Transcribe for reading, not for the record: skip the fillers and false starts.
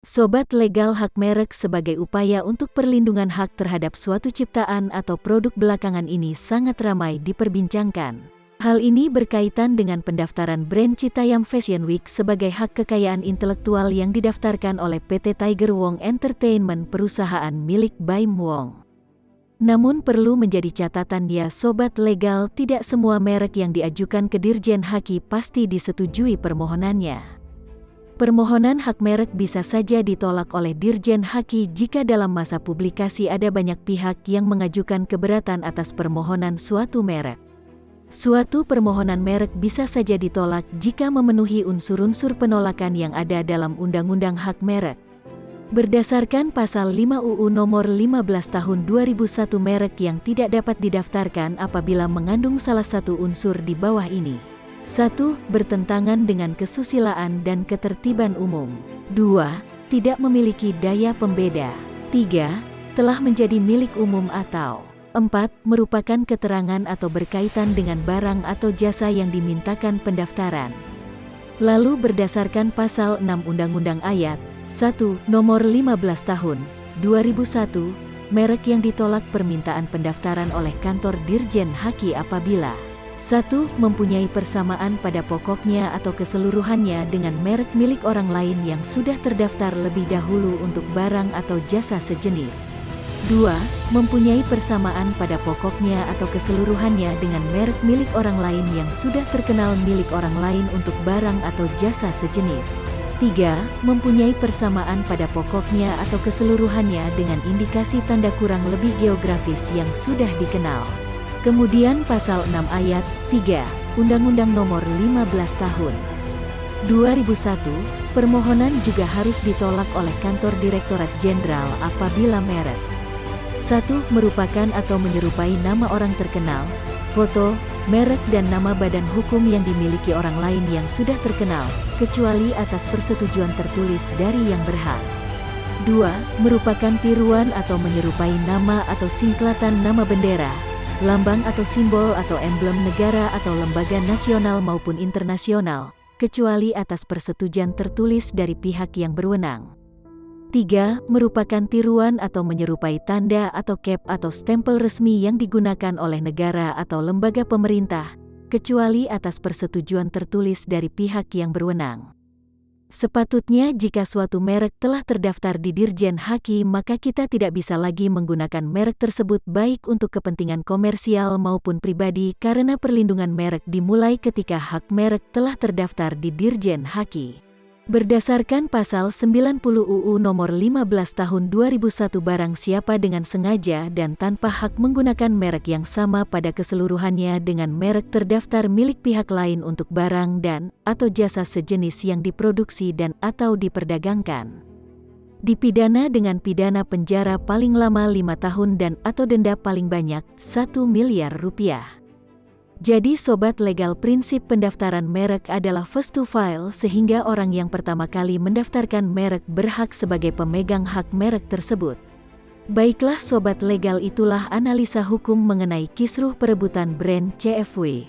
Sobat legal hak merek sebagai upaya untuk perlindungan hak terhadap suatu ciptaan atau produk belakangan ini sangat ramai diperbincangkan. Hal ini berkaitan dengan pendaftaran brand Citayam Fashion Week sebagai hak kekayaan intelektual yang didaftarkan oleh PT Tiger Wong Entertainment, perusahaan milik Baim Wong. Namun perlu menjadi catatan ya sobat legal, tidak semua merek yang diajukan ke Dirjen Haki pasti disetujui permohonannya. Permohonan hak merek bisa saja ditolak oleh Dirjen Haki jika dalam masa publikasi ada banyak pihak yang mengajukan keberatan atas permohonan suatu merek. Suatu permohonan merek bisa saja ditolak jika memenuhi unsur-unsur penolakan yang ada dalam Undang-Undang Hak Merek. Berdasarkan Pasal 5 UU Nomor 15 Tahun 2001, merek yang tidak dapat didaftarkan apabila mengandung salah satu unsur di bawah ini. 1. Bertentangan dengan kesusilaan dan ketertiban umum. 2. Tidak memiliki daya pembeda. 3. Telah menjadi milik umum atau 4. Merupakan keterangan atau berkaitan dengan barang atau jasa yang dimintakan pendaftaran. Lalu berdasarkan Pasal 6 Undang-Undang Ayat 1 Nomor 15 Tahun 2001, merek yang ditolak permintaan pendaftaran oleh kantor Dirjen Haki apabila 1. Mempunyai persamaan pada pokoknya atau keseluruhannya dengan merek milik orang lain yang sudah terdaftar lebih dahulu untuk barang atau jasa sejenis. 2. Mempunyai persamaan pada pokoknya atau keseluruhannya dengan merek milik orang lain yang sudah terkenal milik orang lain untuk barang atau jasa sejenis. 3. Mempunyai persamaan pada pokoknya atau keseluruhannya dengan indikasi tanda kurang lebih geografis yang sudah dikenal. Kemudian Pasal 6 Ayat 3 Undang-Undang Nomor 15 Tahun 2001, permohonan juga harus ditolak oleh Kantor Direktorat Jenderal apabila merek 1. Merupakan atau menyerupai nama orang terkenal, foto, merek dan nama badan hukum yang dimiliki orang lain yang sudah terkenal, kecuali atas persetujuan tertulis dari yang berhak. 2. Merupakan tiruan atau menyerupai nama atau singkatan nama bendera, lambang atau simbol atau emblem negara atau lembaga nasional maupun internasional, kecuali atas persetujuan tertulis dari pihak yang berwenang. 3. Merupakan tiruan atau menyerupai tanda atau cap atau stempel resmi yang digunakan oleh negara atau lembaga pemerintah, kecuali atas persetujuan tertulis dari pihak yang berwenang. Sepatutnya jika suatu merek telah terdaftar di Dirjen Haki, maka kita tidak bisa lagi menggunakan merek tersebut baik untuk kepentingan komersial maupun pribadi, karena perlindungan merek dimulai ketika hak merek telah terdaftar di Dirjen Haki. Berdasarkan Pasal 90 UU Nomor 15 Tahun 2001, barang siapa dengan sengaja dan tanpa hak menggunakan merek yang sama pada keseluruhannya dengan merek terdaftar milik pihak lain untuk barang dan atau jasa sejenis yang diproduksi dan atau diperdagangkan, dipidana dengan pidana penjara paling lama 5 tahun dan atau denda paling banyak 1 miliar rupiah. Jadi sobat legal, prinsip pendaftaran merek adalah first to file, sehingga orang yang pertama kali mendaftarkan merek berhak sebagai pemegang hak merek tersebut. Baiklah sobat legal, itulah analisa hukum mengenai kisruh perebutan brand CFW.